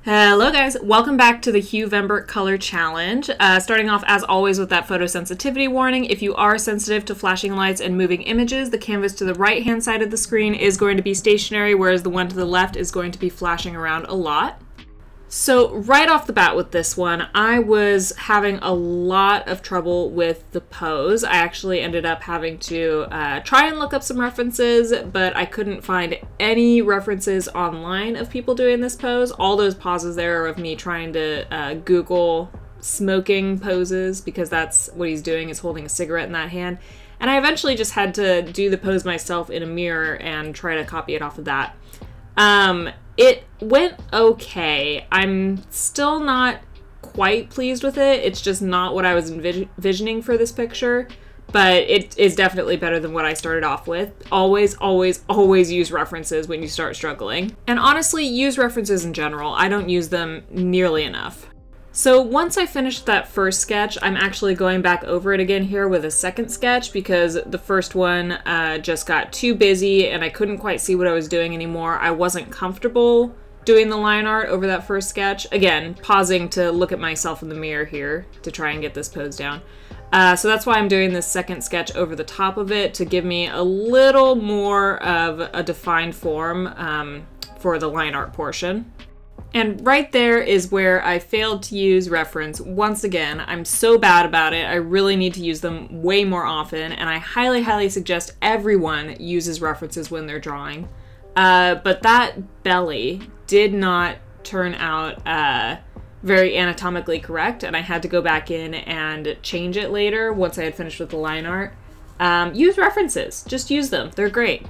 Hello guys, welcome back to the Huevember Color Challenge. Starting off as always with that photosensitivity warning. If you are sensitive to flashing lights and moving images, the canvas to the right hand side of the screen is going to be stationary, whereas the one to the left is going to be flashing around a lot. So right off the bat with this one, I was having a lot of trouble with the pose. I actually ended up having to try and look up some references, but I couldn't find any references online of people doing this pose. All those pauses there are of me trying to Google smoking poses, because that's what he's doing, is holding a cigarette in that hand. And I eventually just had to do the pose myself in a mirror and try to copy it off of that. It went okay. I'm still not quite pleased with it. It's just not what I was envisioning for this picture, but it is definitely better than what I started off with. Always, always, always use references when you start struggling. And honestly, use references in general. I don't use them nearly enough. So once I finished that first sketch, I'm actually going back over it again here with a second sketch, because the first one just got too busy and I couldn't quite see what I was doing anymore. I wasn't comfortable doing the line art over that first sketch. Again, pausing to look at myself in the mirror here to try and get this pose down. So that's why I'm doing this second sketch over the top of it, to give me a little more of a defined form for the line art portion. And right there is where I failed to use reference once again. I'm so bad about it. I really need to use them way more often, and I highly, highly suggest everyone uses references when they're drawing. But that belly did not turn out very anatomically correct, and I had to go back in and change it later once I had finished with the line art. Use references. Just use them. They're great.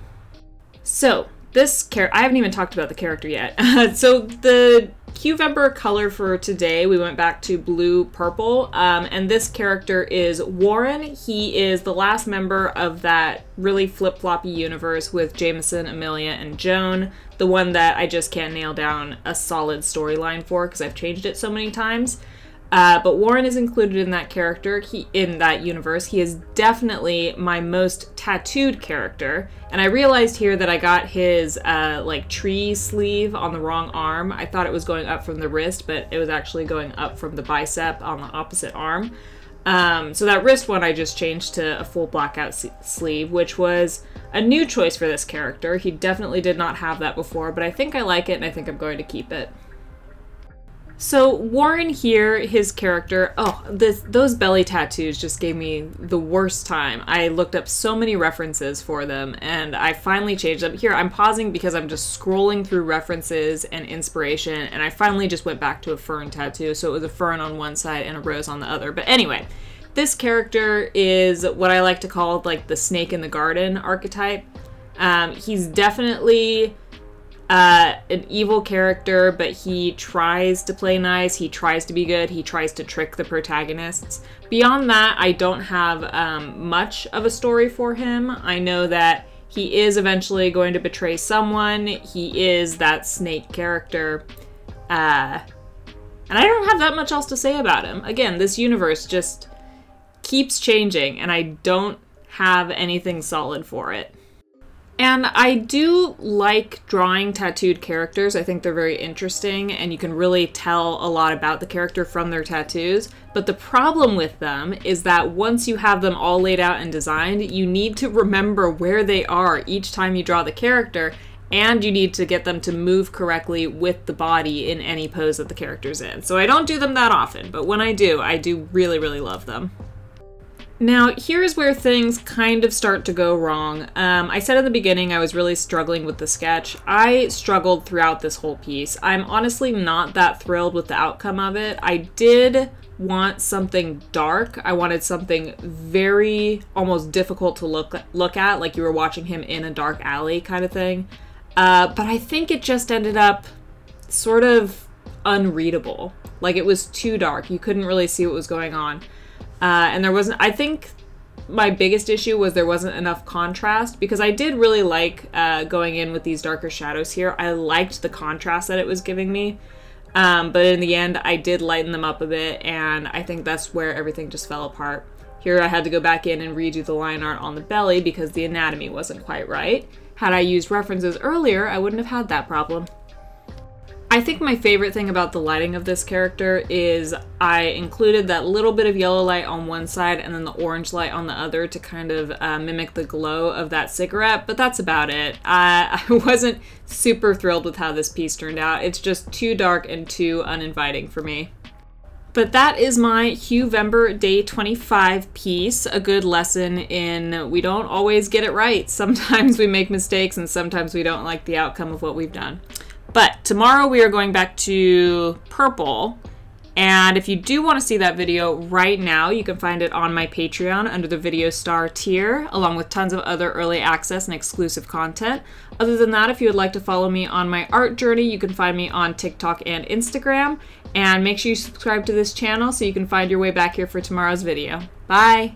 So this character, I haven't even talked about the character yet. So the Huevember color for today, we went back to blue purple, and this character is Warren. He is the last member of that really flip-floppy universe with Jameson, Amelia, and Joan, the one that I just can't nail down a solid storyline for because I've changed it so many times. But Warren is included in that character, in that universe. He is definitely my most tattooed character, and I realized here that I got his like tree sleeve on the wrong arm. I thought it was going up from the wrist, but it was actually going up from the bicep on the opposite arm. So that wrist one I just changed to a full blackout sleeve, which was a new choice for this character. He definitely did not have that before, but I think I like it and I think I'm going to keep it. So Warren here, his character, those belly tattoos just gave me the worst time. I looked up so many references for them, and I finally changed them. Here, I'm pausing because I'm just scrolling through references and inspiration, and I finally just went back to a fern tattoo, so it was a fern on one side and a rose on the other. But anyway, this character is what I like to call like the snake in the garden archetype. He's definitely an evil character, but he tries to play nice, he tries to be good, he tries to trick the protagonists. Beyond that, I don't have much of a story for him. I know that he is eventually going to betray someone. He is that snake character. And I don't have that much else to say about him. Again, this universe just keeps changing, and I don't have anything solid for it. And I do like drawing tattooed characters. I think they're very interesting, and you can really tell a lot about the character from their tattoos. But the problem with them is that once you have them all laid out and designed, you need to remember where they are each time you draw the character, and you need to get them to move correctly with the body in any pose that the character's in. So I don't do them that often, but when I do really, really love them. Now, here's where things kind of start to go wrong. I said in the beginning I was really struggling with the sketch. I struggled throughout this whole piece. I'm honestly not that thrilled with the outcome of it. I did want something dark. I wanted something very, almost difficult to look at, like you were watching him in a dark alley kind of thing. But I think it just ended up sort of unreadable. Like, it was too dark. You couldn't really see what was going on. And there wasn't, I think my biggest issue was there wasn't enough contrast, because I did really like going in with these darker shadows here. I liked the contrast that it was giving me, but in the end I did lighten them up a bit, and I think that's where everything just fell apart. Here I had to go back in and redo the line art on the belly because the anatomy wasn't quite right. Had I used references earlier, I wouldn't have had that problem. I think my favorite thing about the lighting of this character is I included that little bit of yellow light on one side and then the orange light on the other to kind of mimic the glow of that cigarette, but that's about it. I wasn't super thrilled with how this piece turned out. It's just too dark and too uninviting for me. But that is my Huevember Day 25 piece, a good lesson in we don't always get it right. Sometimes we make mistakes and sometimes we don't like the outcome of what we've done. But tomorrow we are going back to purple, and if you do want to see that video right now, you can find it on my Patreon under the Video Star tier, along with tons of other early access and exclusive content. Other than that, if you would like to follow me on my art journey, you can find me on TikTok and Instagram, and make sure you subscribe to this channel so you can find your way back here for tomorrow's video. Bye!